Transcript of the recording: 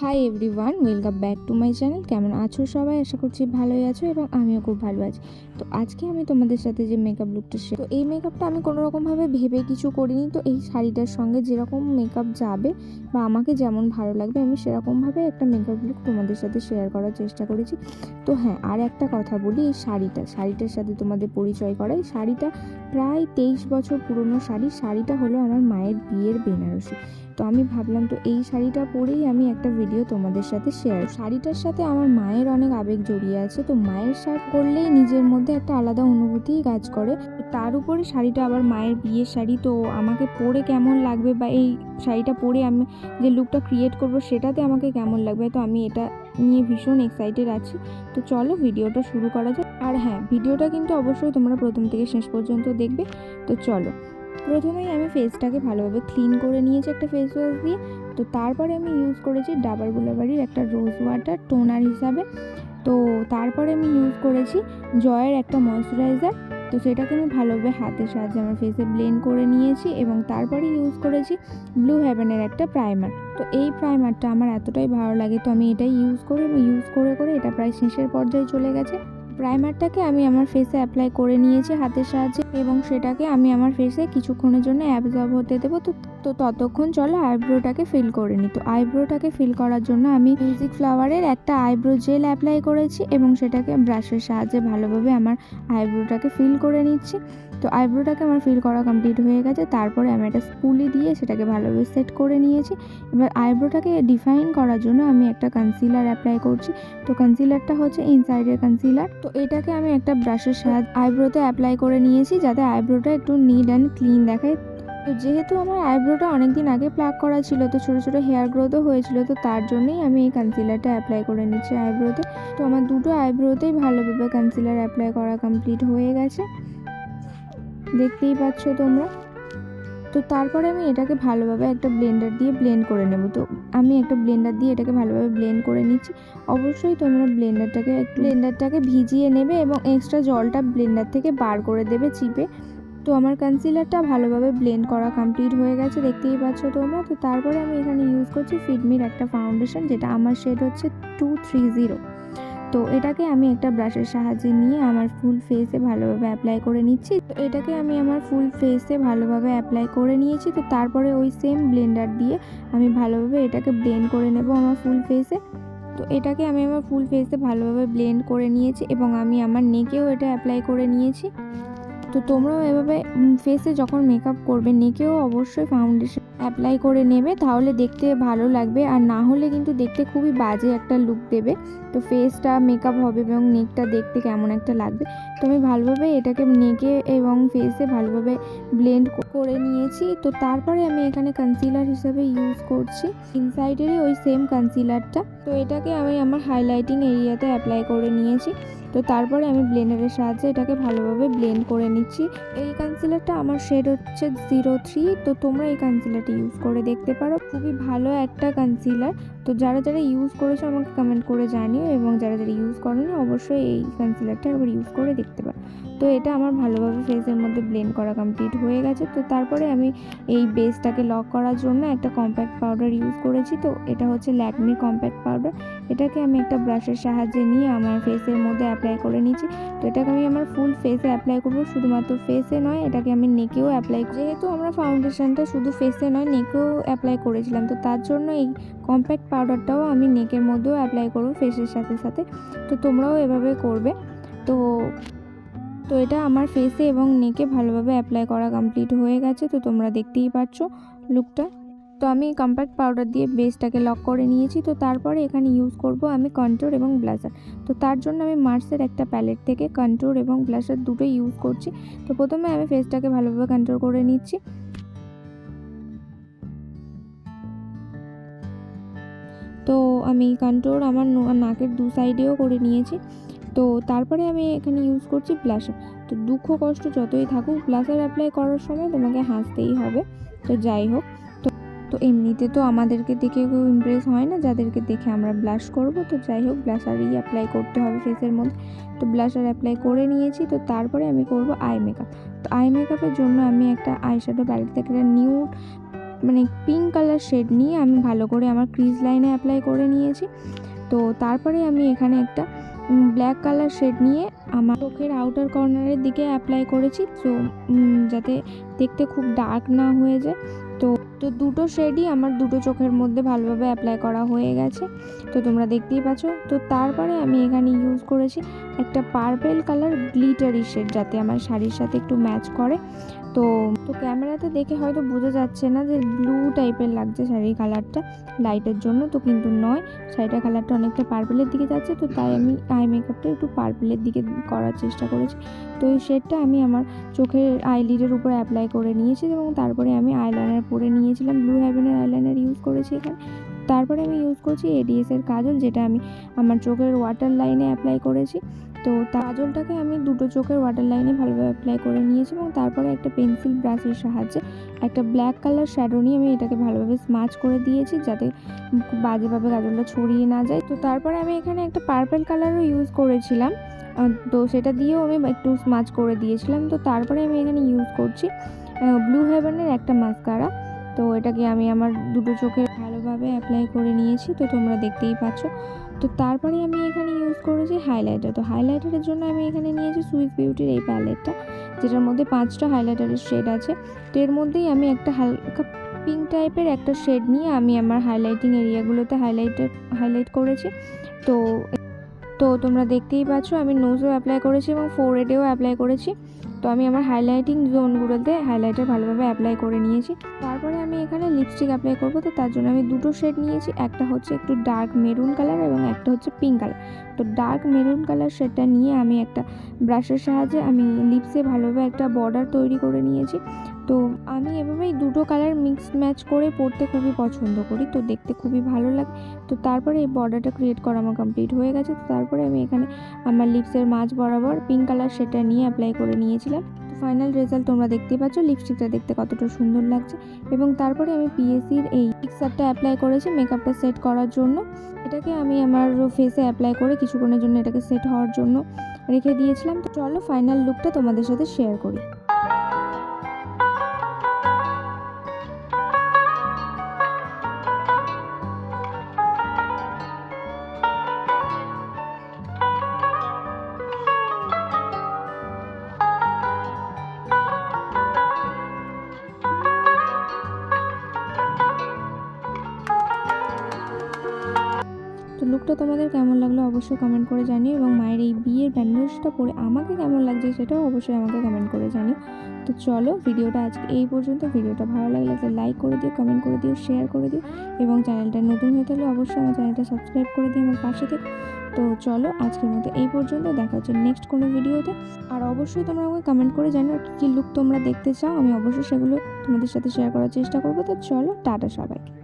Hi everyone, welcome back to my channel. কেমন আছো সবাই? আশা করছি ভালোই আছো এবং আমিও খুব ভালো আছি। তো আজকে আমি তোমাদের সাথে যে মেকআপ লুকটা তো এই মেকআপটা আমি কোনো রকমভাবে ভেবে কিছু করিনি। তো এই শাড়িটার সঙ্গে যেরকম মেকআপ যাবে বা আমাকে যেমন ভালো লাগবে আমি সেরকমভাবে একটা মেকআপ লুক তোমাদের সাথে শেয়ার করার চেষ্টা করেছি। তো হ্যাঁ, আর একটা কথা বলি, এই শাড়িটার সাথে তোমাদের পরিচয় করাই। শাড়িটা প্রায় 23 বছর পুরনো শাড়িটা হলো আমার মায়ের বিয়ের বেনারসি। তো আমি ভাবলাম তো এই শাড়িটা পরেই আমি একটা ভিডিও তোমাদের সাথে শাড়িটার সাথে আমার মায়ের অনেক আবেগ জড়িয়ে আছে। তো মায়ের শাড়ি পরলেই নিজের মধ্যে একটা আলাদা অনুভূতিই কাজ করে। তার উপরে শাড়িটা আবার মায়ের বিয়ের শাড়ি, তো আমাকে পরে কেমন লাগবে বা এই শাড়িটা পরে আমি যে লুকটা ক্রিয়েট করব সেটাতে আমাকে কেমন লাগবে, তো আমি এটা নিয়ে ভীষণ এক্সাইটেড আছি। তো চলো ভিডিওটা শুরু করা যাক। আর হ্যাঁ, ভিডিওটা কিন্তু অবশ্যই তোমরা প্রথম থেকে শেষ পর্যন্ত দেখবে। তো চলো, প্রথমেই আমি ফেসটাকে ভালোভাবে ক্লিন করে নিয়েছি একটা ফেস ওয়াশ দিয়ে। তো তারপরে আমি ইউজ করেছি ডাবর গুলাবাড়ির একটা রোজ ওয়াটার টোনার হিসাবে। তো তারপরে আমি ইউজ করেছি জয়ের একটা ময়শ্চারাইজার। তো সেটাকে আমি ভালোভাবে হাতের সাহায্যে আমার ফেসে ব্লেন্ড করে নিয়েছি এবং তারপরে ইউজ করেছি ব্লু হেভেনের একটা প্রাইমার। তো এই প্রাইমারটা আমার এতটাই ভালো লাগে, তো আমি এটাই ইউজ করে এটা প্রায় শেষের পর্যায়ে চলে গেছে। প্রাইমারটাকে আমি আমার ফেসে অ্যাপ্লাই করে নিয়েছি হাতের সাহায্যে এবং সেটাকে আমি আমার ফেসে কিছুক্ষণের জন্য অ্যাবজর্ব হতে দেবো। তো ততক্ষণ চলো আইব্রোটাকে ফিল করে নিই। তো আইব্রোটাকে ফিল করার জন্য আমি মিউজিক ফ্লাওয়ারের একটা আইব্রো জেল অ্যাপ্লাই করেছি এবং সেটাকে ব্রাশের সাহায্যে ভালোভাবে আমার আইব্রোটাকে ফিল করে নিচ্ছি। তো আইব্রোটাকে আমার ফিল করা কমপ্লিট হয়ে গেছে। তারপরে আমি একটা স্পুলি দিয়ে সেটাকে ভালোভাবে সেট করে নিয়েছি। এবার আইব্রোটাকে ডিফাইন করার জন্য আমি একটা কনসিলার অ্যাপ্লাই করছি। তো কনসিলারটা হচ্ছে ইনসাইডের কনসিলার। তো এটাকে আমি একটা ব্রাশের সাহায্যে আইব্রোতে অ্যাপ্লাই করে নিয়েছি যাতে আইব্রোটা একটু নিট অ্যান্ড ক্লিন দেখায়। তো যেহেতু আমার আইব্রোটা অনেকদিন আগে প্লাক করা ছিল, তো ছোটো ছোটো হেয়ার গ্রোথও হয়েছিল, তো তার জন্যই আমি এই কনসিলারটা অ্যাপ্লাই করে নিচ্ছি আইব্রোতে। তো আমার দুটো আইব্রোতেই ভালোভাবে কনসিলার অ্যাপ্লাই করা কমপ্লিট হয়ে গেছে, দেখতেই পাচ্ছ তোমরা। তো তারপরে আমি এটাকে ভালোভাবে একটা ব্লেন্ডার দিয়ে ব্লেন্ড করে নেব। তো আমি একটা ব্লেন্ডার দিয়ে এটাকে ভালোভাবে ব্লেন্ড করে নিচ্ছি। অবশ্যই তোমরা ব্লেন্ডারটাকে ভিজিয়ে নেবে এবং এক্সট্রা জলটা ব্লেন্ডার থেকে বার করে দেবে চিপে। তো আমার কনসিলারটা ভালোভাবে ব্লেন্ড করা কমপ্লিট হয়ে গেছে, দেখতেই পাচ্ছ তোমরা। তো তারপরে আমি এখানে ইউজ করছি ফিটমির একটা ফাউন্ডেশন, যেটা আমার শেড হচ্ছে 230। তো এটাকে আমি একটা ব্রাশের সাহায্যে নিয়ে আমার ফুল ফেসে ভালোভাবে অ্যাপ্লাই করে নিচ্ছি। তো এটাকে আমি আমার ফুল ফেসে ভালোভাবে অ্যাপ্লাই করে নিয়েছি। তো তারপরে ওই সেম ব্লেন্ডার দিয়ে আমি ভালোভাবে এটাকে ব্লেন্ড করে নেব আমার ফুল ফেসে। তো এটাকে আমি আমার ফুল ফেসে ভালোভাবে ব্লেন্ড করে নিয়েছি এবং আমি আমার নেকেও এটা অ্যাপ্লাই করে নিয়েছি। তো তোমরাও এভাবে ফেসে যখন মেকআপ করবে নেকেও অবশ্যই ফাউন্ডেশন অ্যাপ্লাই করে নেবে, তাহলে দেখতে ভালো লাগবে। আর না হলে কিন্তু দেখতে খুবই বাজে একটা লুক দেবে। তো ফেসটা মেকআপ হবে এবং নেকটা দেখতে কেমন একটা লাগবে। তো আমি ভালোভাবে এটাকে নেকে এবং ফেসে ভালোভাবে ব্লেন্ড করে নিয়েছি। তো তারপরে আমি এখানে কনসিলার হিসাবে ইউজ করছি ইনসাইডেরই ওই সেম কনসিলারটা। তো এটাকে আমি আমার হাইলাইটিং এরিয়াতে অ্যাপ্লাই করে নিয়েছি। তো তারপরে আমি ব্লেন্ডারের সাহায্যে এটাকে ভালোভাবে ব্লেন্ড করে নিচ্ছি। এই কনসিলারটা আমার শেড হচ্ছে 03। তো তোমরা এই কনসিলারটা ইউজ করে দেখতে পারো, খুবই ভালো একটা কনসিলার। তো যারা ইউজ করেছো আমাকে কমেন্ট করে জানিও এবং যারা ইউজ করোনি অবশ্যই এই কনসিলারটা একবার ইউজ করে দেখতে পারো। তো এটা আমার ভালোভাবে ফেসের মধ্যে ব্লেন্ড করা কমপ্লিট হয়ে গেছে। তো তারপরে আমি এই বেসটাকে লক করার জন্য একটা কম্প্যাক্ট পাউডার ইউজ করেছি। তো এটা হচ্ছে ল্যাকমির কম্প্যাক্ট পাউডার। এটাকে আমি একটা ব্রাশের সাহায্যে নিয়ে আমার ফেসের মধ্যে অ্যাপ্লাই করে নিচ্ছি। তো এটাকে আমি আমার ফুল ফেসে অ্যাপ্লাই করবো, শুধুমাত্র ফেসে নয়, এটাকে আমি নেকেও অ্যাপ্লাই, যেহেতু আমরা ফাউন্ডেশনটা শুধু ফেসে নয় নেকেও অ্যাপ্লাই করেছিলাম, তো তার জন্য এই কম্প্যাক্ট পাউডারটাও আমি নেকের মধ্যেও অ্যাপ্লাই করবো ফেসের সাথে সাথে। তো তোমরাও এভাবে করবে। তো তো এটা আমার ফেসে এবং নেকে ভালোভাবে অ্যাপ্লাই করা কমপ্লিট হয়ে গেছে। তো তোমরা দেখতেই পাচ্ছ লুকটা। তো আমি কম্প্যাক্ট পাউডার দিয়ে বেসটাকে লক করে নিয়েছি। তো তারপরে এখানে ইউজ করব আমি কন্ট্যুর এবং ব্লাশার। তো তার জন্য আমি মার্সের একটা প্যালেট থেকে কন্ট্যুর এবং ব্লাশার দুটোই ইউজ করছি। তো প্রথমে আমি ফেসটাকে ভালোভাবে কন্ট্যুর করে নিচ্ছি। তো আমি কন্ট্যুর আমার নাকের দু সাইডেও করে নিয়েছি। তো তারপরে আমি এখানে ইউজ করছি ব্লাশার। তো দুঃখ কষ্ট যতই থাকুক ব্লাশার অ্যাপ্লাই করার সময় তোমাকে হাসতেই হবে। তো যাই হোক, তো এমনিতে তো আমাদেরকে দেখে কেউ ইমপ্রেস হয় না যাদেরকে দেখে আমরা ব্লাশ করব। তো যাই হোক, ব্লাশারই অ্যাপ্লাই করতে হবে ফেসের মধ্যে। তো ব্লাশার অ্যাপ্লাই করে নিয়েছি। তো তারপরে আমি করব আই মেকআপ। তো আই মেকআপের জন্য আমি একটা আইশ্যাডো প্যালেট থেকে একটা নিউড মানে পিঙ্ক কালার শেড নিয়ে আমি ভালো করে আমার ক্রিজ লাইনে অ্যাপ্লাই করে নিয়েছি। তো তারপরে আমি এখানে একটা ব্ল্যাক কালার শেড নিয়ে আমার চোখের আউটার কর্নারের দিকে অ্যাপ্লাই করেছি, তো যাতে দেখতে খুব ডার্ক না হয়ে যায়। তো দুটো শেডই আমার দুটো চোখের মধ্যে ভালোভাবে অ্যাপ্লাই করা হয়ে গেছে, তো তোমরা দেখতেই পাচ্ছ। তো তারপরে আমি এখানে ইউজ করেছি একটা পার্পেল কালার গ্লিটারি শেড, যাতে আমার শাড়ির সাথে একটু ম্যাচ করে। তো ক্যামেরাতে দেখে হয়তো বোঝা যাচ্ছে না যে ব্লু টাইপের লাগছে শাড়ির কালারটা লাইটের জন্য, তো কিন্তু নয়, শাড়িটার কালারটা অনেকটা পার্পেলের দিকে যাচ্ছে। তো তাই আমি আই মেকআপটা একটু পার্পেলের দিকে করার চেষ্টা করেছি। তো এই শেডটা আমি আমার চোখের আইলিডের উপরে অ্যাপ্লাই করে নিয়েছি, এবং তারপরে আমি আইলাইনার পরে নিয়েছিলাম, ব্লু হেভেনের আইলাইনার ইউজ করেছি এখানে। তারপরে আমি ইউজ করছি এডিএসের কাজল, যেটা আমি আমার চোখের ওয়াটার লাইনে অ্যাপ্লাই করেছি। তো কাজলটাকে আমি দুটো চোখের ওয়াটার লাইনে ভালোভাবে অ্যাপ্লাই করে নিয়েছি, এবং তারপরে একটা পেন্সিল ব্রাশের সাহায্যে একটা ব্ল্যাক কালার শ্যাডো নিয়ে আমি এটাকে ভালোভাবে স্মাচ করে দিয়েছি, যাতে বাজেভাবে কাজলটা ছড়িয়ে না যায়। তো তারপরে আমি এখানে একটা পার্পেল কালারও ইউজ করেছিলাম, তো সেটা দিয়েও আমি একটু স্মাচ করে দিয়েছিলাম। তো তারপরে আমি এখানে ইউজ করছি ব্লু হেভেনের একটা মাস্কারা, তো এটাকে আমি আমার দুটো চোখে ভালোভাবে অ্যাপ্লাই করে নিয়েছি, তো তোমরা দেখতেই পাচ্ছ। তো তারপরে আমি এখানে ইউজ করেছি হাইলাইটার। তো হাইলাইটারের জন্য আমি এখানে নিয়েছি সুইস বিউটির এই প্যালেটটা, যেটার মধ্যে 5টা হাইলাইটারের শেড আছে। তো এর মধ্যেই আমি একটা হালকা পিঙ্ক টাইপের একটা শেড নিয়ে আমি আমার হাইলাইটিং এরিয়াগুলোতে হাইলাইট করেছি। তো তোমরা দেখতেই পাচ্ছ আমি নোজেও অ্যাপ্লাই করেছি এবং ফোরহেডেও অ্যাপ্লাই করেছি। তো আমি আমার হাইলাইটিং জোনগুলোতে হাইলাইটার ভালোভাবে অ্যাপ্লাই করে নিয়েছি। তারপরে আমি এখানে লিপস্টিক অ্যাপ্লাই করবো, তো তার জন্য আমি দুটো শেড নিয়েছি, একটা হচ্ছে একটু ডার্ক মেরুন কালার এবং একটা হচ্ছে পিঙ্ক কালার। তো ডার্ক মেরুন কালার শেডটা নিয়ে আমি একটা ব্রাশের সাহায্যে আমি লিপসে ভালোভাবে একটা বর্ডার তৈরি করে নিয়েছি। তো আমি এভাবেই দুটো কালার মিক্স ম্যাচ করে পরতে খুবই পছন্দ করি, তো দেখতে খুবই ভালো লাগে। তো তারপরে এই বর্ডারটা ক্রিয়েট করা আমার কমপ্লিট হয়ে গেছে। তো তারপরে আমি এখানে আমার লিপসের মাঝ বরাবর পিঙ্ক কালার শেডটা নিয়ে অ্যাপ্লাই করে নিয়েছিলাম। তো ফাইনাল রেজাল্ট তোমরা দেখতেই পাচ্ছ, লিপস্টিকটা দেখতে কতটা সুন্দর লাগছে। এবং তারপরে আমি পিএসির এই ফিক্সারটা অ্যাপ্লাই করেছি মেকআপটা সেট করার জন্য। এটাকে আমি আমার ফেসে অ্যাপ্লাই করে কিছুক্ষণের জন্য এটাকে সেট হওয়ার জন্য রেখে দিয়েছিলাম। তো চলো ফাইনাল লুকটা তোমাদের সাথে শেয়ার করি। তো লুকটা তোমাদের কেমন লাগলো অবশ্যই কমেন্ট করে জানিও, এবং মায়ের এই বিয়ের ব্যান্ডেজটা পরে আমাকে কেমন লাগছে সেটাও অবশ্যই আমাকে কমেন্ট করে জানিও। তো চলো ভিডিওটা আজকে এই পর্যন্ত। ভিডিওটা ভালো লাগলে একটা লাইক করে দিও, কমেন্ট করে দিও, শেয়ার করে দিও, এবং চ্যানেলটা নতুন হয়ে থাকলে অবশ্যই আমার চ্যানেলটা সাবস্ক্রাইব করে দিও আমার পাশে থেকে। তো চলো আজকের মতো এই পর্যন্ত, দেখা হচ্ছে নেক্সট কোনো ভিডিওতে। আর অবশ্যই তোমরা আমাকে কমেন্ট করে জানিও কী লুক তোমরা দেখতে চাও, আমি অবশ্যই সেগুলো তোমাদের সাথে শেয়ার করার চেষ্টা করবো। তো চলো টাটা সবাইকে।